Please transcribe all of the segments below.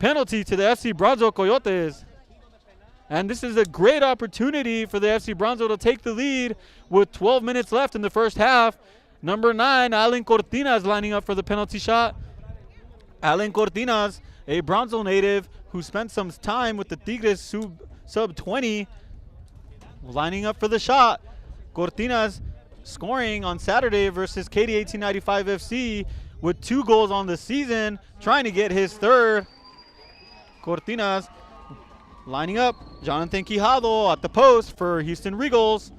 penalty to the FC Brownsville Coyotes. And this is a great opportunity for the FC Brownsville to take the lead with 12 minutes left in the first half. Number 9, Alan Cortinas lining up for the penalty shot. Alan Cortinas, a Brownsville native who spent some time with the Tigres sub-20, lining up for the shot. Cortinas scoring on Saturday versus KD 1895 FC with 2 goals on the season, trying to get his third. Cortinas lining up. Jonathan Quijado at the post for Houston Regals.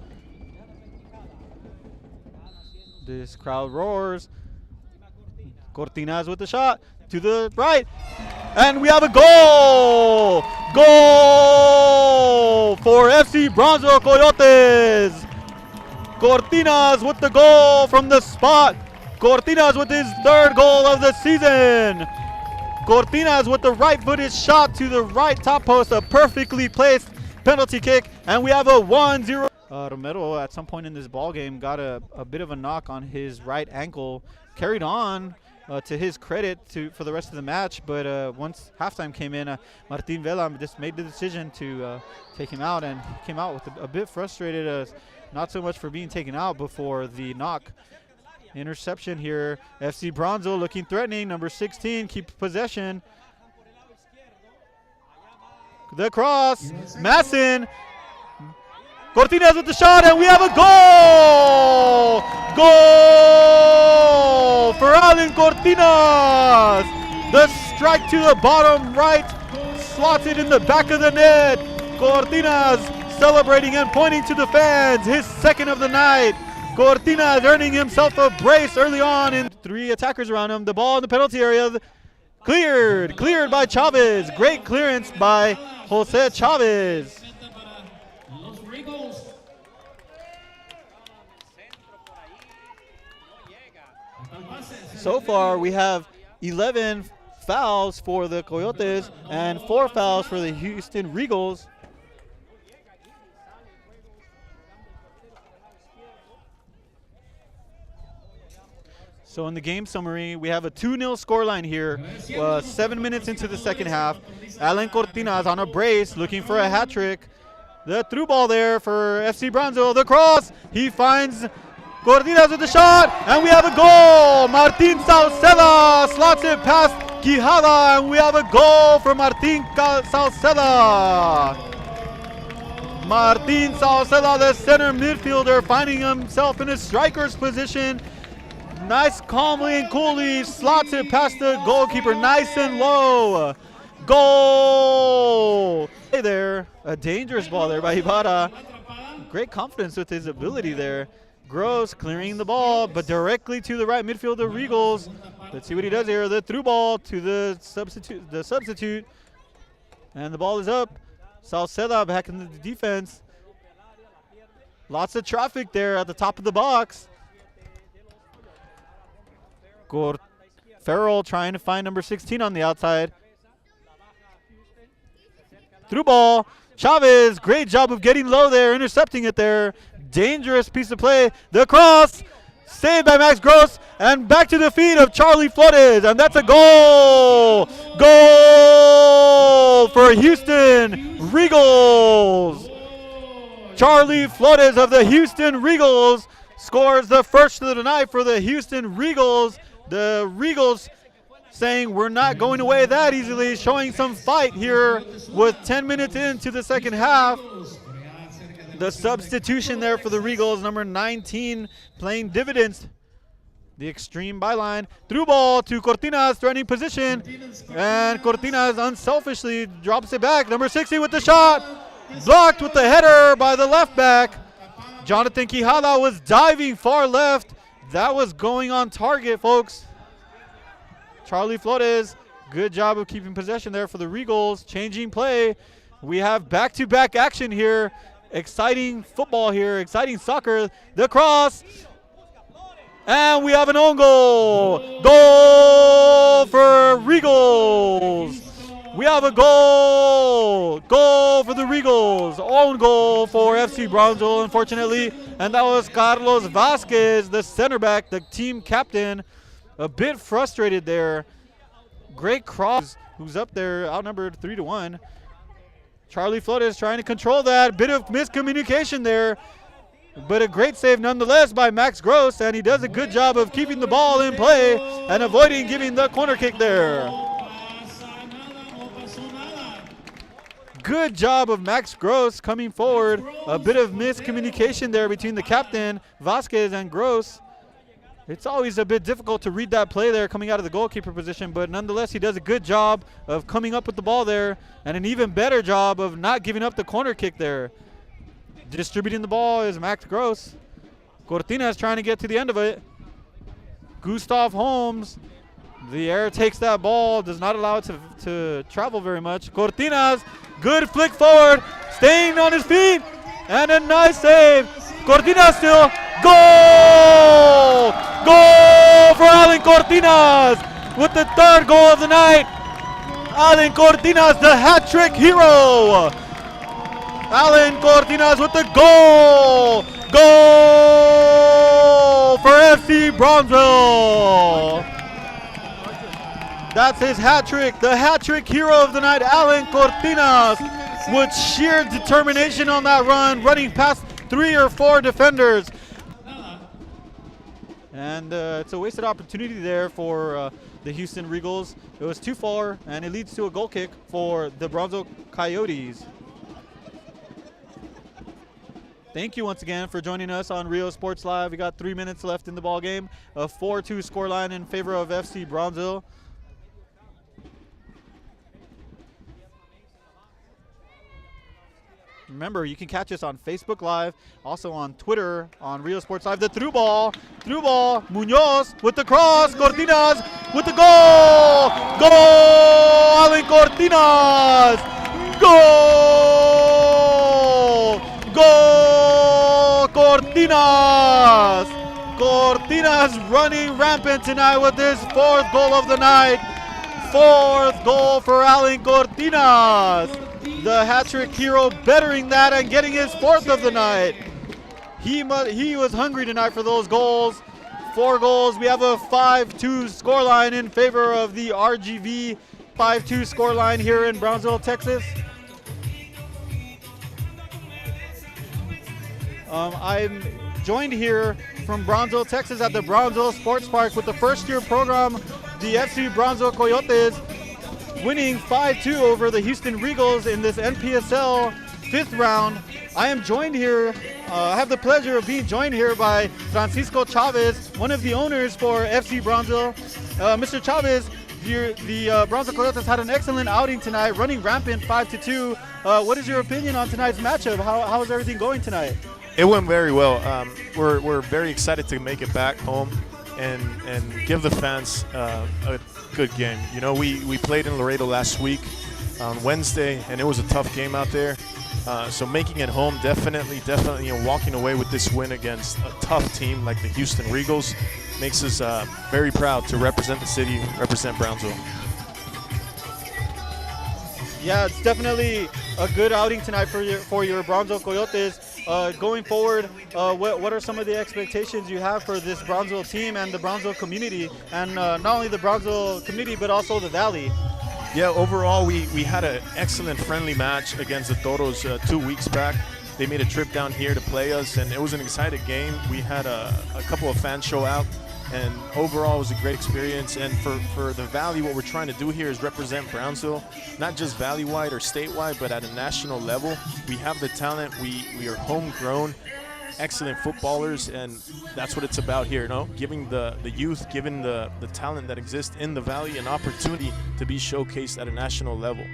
This crowd roars. Cortinas with the shot to the right. And we have a goal! Goal for FC Brownsville Coyotes! Cortinas with the goal from the spot. Cortinas with his 3rd goal of the season. Cortinas with the right-footed shot to the right top post, a perfectly placed penalty kick, and we have a 1-0. Romero at some point in this ball game got a bit of a knock on his right ankle, carried on to his credit for the rest of the match, but once halftime came in, Martin Vela just made the decision to take him out, and he came out with a bit frustrated, not so much for being taken out, but for the knock. Interception here. FC Brownsville looking threatening. Number 16 keep possession. The cross. Masson. Cortinas with the shot, and we have a goal! Goal for Alan Cortinas! The strike to the bottom right, slotted in the back of the net. Cortinas celebrating and pointing to the fans, his 2nd of the night. Cortinas earning himself a brace early on, in 3 attackers around him. The ball in the penalty area, cleared by Chavez. Great clearance by Jose Chavez. So far, we have 11 fouls for the Coyotes and 4 fouls for the Houston Regals. So in the game summary, we have a 2-0 scoreline here, 7 minutes into the second half. Alan Cortinas on a brace, looking for a hat trick. The through ball there for FC Brownsville. The cross, he finds Cortinas with the shot, and we have a goal. Martin Sauceda slots it past Quijada, and we have a goal for Martin Sauceda. Martin Sauceda, the center midfielder, finding himself in a striker's position. Nice, calmly and coolly slots it past the goalkeeper, nice and low. Goal! Hey there, a dangerous ball there by Ibarra. Great confidence with his ability there. Gross clearing the ball, but directly to the right midfielder, Regals. Let's see what he does here. The through ball to the substitute. And the ball is up. Sauceda back in the defense. Lots of traffic there at the top of the box. Farrell trying to find number 16 on the outside. Through ball. Chavez, great job of getting low there, intercepting it there. Dangerous piece of play. The cross, saved by Max Gross, and back to the feet of Charlie Flores, and that's a goal. Goal for Houston Regals. Charlie Flores of the Houston Regals scores the first of the night for the Houston Regals. The Regals saying we're not going away that easily, showing some fight here with 10 minutes into the second half. The substitution there for the Regals, number 19, playing dividends. The extreme byline. Through ball to Cortinas, threatening position. And Cortinas unselfishly drops it back. Number 60 with the shot. Blocked with the header by the left back. Jonathan Quijada was diving far left. That was going on target, folks. Charlie Flores, good job of keeping possession there for the Regals. Changing play. We have back-to-back action here. Exciting football here, exciting soccer. The cross. And we have an own goal. Goal for Regals. We have a goal. Goal for the Regals. Own goal for FC Brownsville, unfortunately. And that was Carlos Vasquez, the center back, the team captain. A bit frustrated there. Great cross, who's up there, outnumbered 3-1. Charlie Flores trying to control that. Bit of miscommunication there, but a great save nonetheless by Max Gross, and he does a good job of keeping the ball in play and avoiding giving the corner kick there. Good job of Max Gross coming forward. A bit of miscommunication there between the captain, Vasquez, and Gross. It's always a bit difficult to read that play there coming out of the goalkeeper position, but nonetheless, he does a good job of coming up with the ball there, and an even better job of not giving up the corner kick there. Distributing the ball is Max Gross. Cortinas trying to get to the end of it. Gustav Holmes. The air takes that ball, does not allow it to travel very much. Cortinas, good flick forward, staying on his feet, and a nice save. Cortinas still, goal! Goal for Alan Cortinas with the third goal of the night. Alan Cortinas, the hat trick hero. Alan Cortinas with the goal! Goal for FC Brownsville! That's his hat trick, the hat trick hero of the night, Alan Cortinas, with sheer determination on that run, running past 3 or 4 defenders. And it's a wasted opportunity there for the Houston Regals. It was too far, and it leads to a goal kick for the Brownsville Coyotes. Thank you once again for joining us on Rio Sports Live. We got 3 minutes left in the ball game. A 4-2 scoreline in favor of FC Brownsville. Remember, you can catch us on Facebook Live, also on Twitter, on Rio Sports Live. The through ball, Munoz with the cross, Cortinas with the goal! Goal, Alan Cortinas! Goal! Goal, Cortinas! Cortinas running rampant tonight with his 4th goal of the night. 4th goal for Alan Cortinas. The hat-trick hero bettering that and getting his 4th of the night. He was hungry tonight for those goals. 4 goals. We have a 5-2 scoreline in favor of the RGV. 5-2 scoreline here in Brownsville, Texas. I'm joined here from Brownsville, Texas at the Brownsville Sports Park with the first-year program, the FC Brownsville Coyotes, winning 5-2 over the Houston Regals in this NPSL 5th round. I am joined here, I have the pleasure of being joined here by Francisco Chavez, one of the owners for FC Brownsville. Mr. Chavez, the Brownsville Coyotes had an excellent outing tonight, running rampant 5-2. What is your opinion on tonight's matchup? How is everything going tonight? It went very well. We're very excited to make it back home and give the fans a good game. You know, we played in Laredo last week on Wednesday, and it was a tough game out there. So making it home, definitely, walking away with this win against a tough team like the Houston Regals makes us very proud to represent the city, represent Brownsville. Yeah, it's definitely a good outing tonight for your Brownsville Coyotes. Going forward, what are some of the expectations you have for this Brownsville team and the Brownsville community, and not only the Brownsville community but also the Valley? Yeah, overall we had an excellent friendly match against the Toros 2 weeks back. They made a trip down here to play us, and it was an exciting game. We had a couple of fans show out, and overall it was a great experience. And for the Valley, what we're trying to do here is represent Brownsville, not just Valley-wide or statewide, but at a national level. We have the talent. We are homegrown, excellent footballers, and that's what it's about here, you know? Giving the youth, giving the talent that exists in the Valley an opportunity to be showcased at a national level.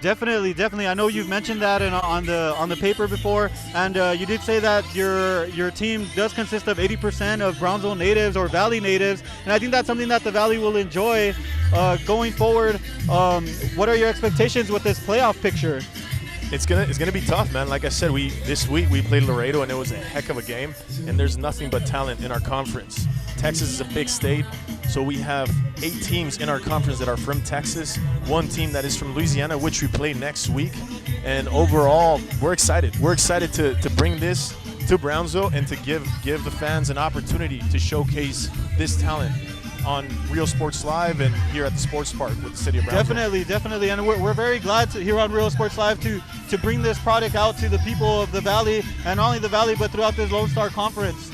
Definitely. I know you've mentioned that on the paper before, and you did say that your team does consist of 80% of Brownsville natives or Valley natives, and I think that's something that the Valley will enjoy going forward. What are your expectations with this playoff picture? It's gonna be tough, man. Like I said, this week we played Laredo, and it was a heck of a game. And there's nothing but talent in our conference. Texas is a big state, so we have 8 teams in our conference that are from Texas, 1 team that is from Louisiana, which we play next week. And overall, we're excited. We're excited to bring this to Brownsville and to give the fans an opportunity to showcase this talent on Real Sports Live and here at the Sports Park with the City of Brownsville. Definitely, and we're very glad to here on Real Sports Live to bring this product out to the people of the Valley, and not only the Valley but throughout this Lone Star Conference.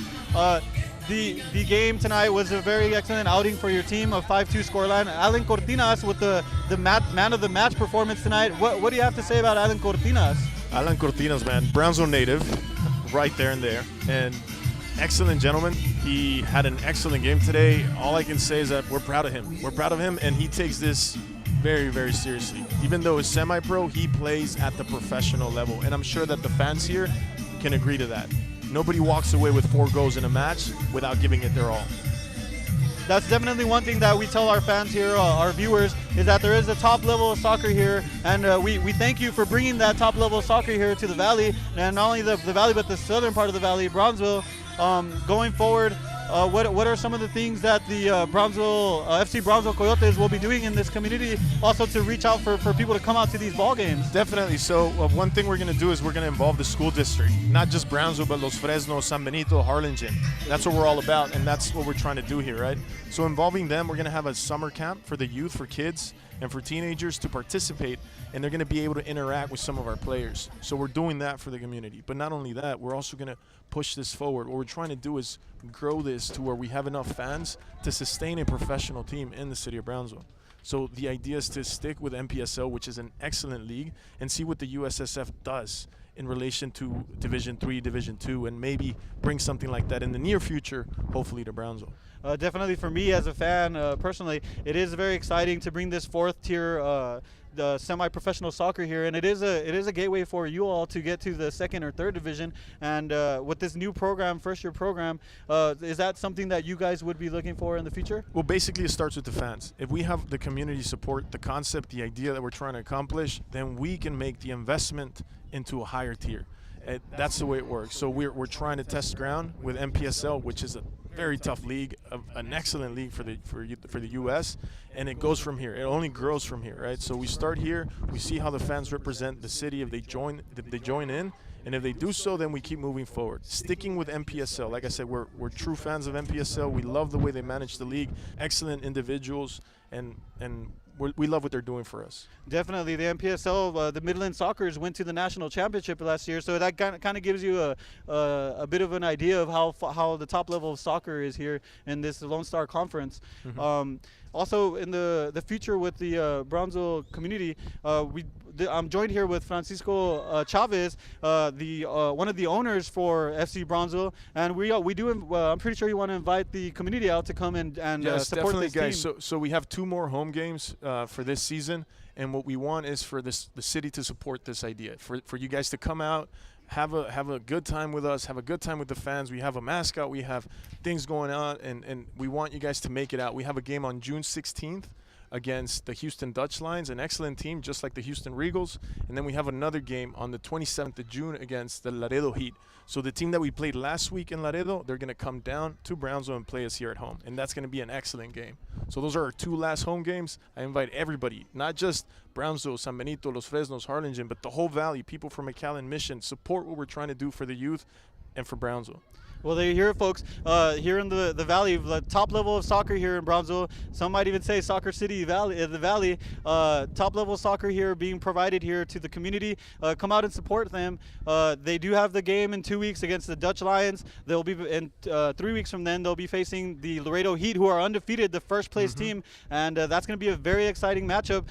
The game tonight was a very excellent outing for your team, a 5-2 scoreline. Alan Cortinas with the man of the match performance tonight. What do you have to say about Alan Cortinas? Alan Cortinas, man, Brownsville native, right there and there, and excellent gentleman. He had an excellent game today. All I can say is that we're proud of him. We're proud of him, and he takes this very, very seriously. Even though he's semi-pro, he plays at the professional level, and I'm sure that the fans here can agree to that. Nobody walks away with 4 goals in a match without giving it their all. That's definitely one thing that we tell our fans here, our viewers, is that there is a top level of soccer here, and we thank you for bringing that top level of soccer here to the Valley, and not only the Valley but the southern part of the Valley, Brownsville. Going forward, what are some of the things that the FC Brownsville Coyotes will be doing in this community, also to reach out for people to come out to these ball games? Definitely. So one thing we're going to do is we're going to involve the school district, not just Brownsville, but Los Fresnos, San Benito, Harlingen. That's what we're all about, and that's what we're trying to do here, right? So involving them, we're going to have a summer camp for the youth, for kids, and for teenagers to participate, and they're going to be able to interact with some of our players. So we're doing that for the community. But not only that, we're also going to push this forward. What we're trying to do is grow this to where we have enough fans to sustain a professional team in the city of Brownsville. So the idea is to stick with MPSL, which is an excellent league, and see what the USSF does in relation to Division III, Division II, and maybe bring something like that in the near future, hopefully, to Brownsville. Definitely for me as a fan, personally, it is very exciting to bring this 4th tier the semi-professional soccer here, and it is a gateway for you all to get to the 2nd or 3rd division. And with this new program, first-year program, is that something that you guys would be looking for in the future? Well, basically it starts with the fans. If we have the community support, the concept, the idea that we're trying to accomplish, then we can make the investment into a higher tier. That's the way it works. So we're trying to test ground with MPSL, which is a very tough league, an excellent league for the U.S., and it goes from here. It only grows from here, right? So we start here. We see how the fans represent the city if they join in, and if they do so, then we keep moving forward. Sticking with MPSL, like I said, we're true fans of MPSL. We love the way they manage the league. Excellent individuals, and we love what they're doing for us. Definitely. The MPSL, the Midland Sockers went to the national championship last year, so that kind of gives you a bit of an idea of how the top level of soccer is here in this Lone Star Conference. Mm-hmm. Also, in the future with the Brownsville community, I'm joined here with Francisco Chavez, one of the owners for FC Brownsville, and we do. I'm pretty sure you want to invite the community out to come and yes, support this guys. team. So we have 2 more home games for this season, and what we want is for the city to support this idea, for you guys to come out, have a good time with us, have a good time with the fans. We have a mascot, we have things going on, and we want you guys to make it out. We have a game on June 16th against the Houston Dutch Lions, an excellent team just like the Houston Regals, and then we have another game on the 27th of June against the Laredo Heat. So the team that we played last week in Laredo, they're going to come down to Brownsville and play us here at home, and that's going to be an excellent game. So those are our 2 last home games. I invite everybody, not just Brownsville, San Benito, Los Fresnos, Harlingen, but the whole valley, people from McAllen Mission, support what we're trying to do for the youth and for Brownsville. Well, there you hear it, folks. Here in the Valley, the top level of soccer here in Brownsville. Some might even say Soccer City Valley. The Valley, top level soccer here being provided here to the community. Come out and support them. They do have the game in 2 weeks against the Dutch Lions. They'll be in 3 weeks from then. They'll be facing the Laredo Heat, who are undefeated, the first place team, and that's going to be a very exciting matchup.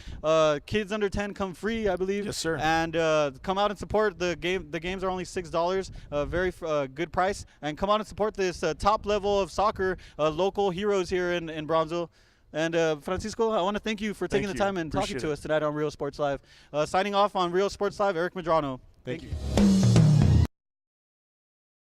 Kids under 10 come free, I believe. Yes, sir. And come out and support the game. The games are only $6, very good price. And come out and support this top level of soccer, local heroes here in Brownsville. And Francisco, I want to thank you for taking the time and talking to us tonight on Real Sports Live. Signing off on Real Sports Live, Eric Medrano. Thank you.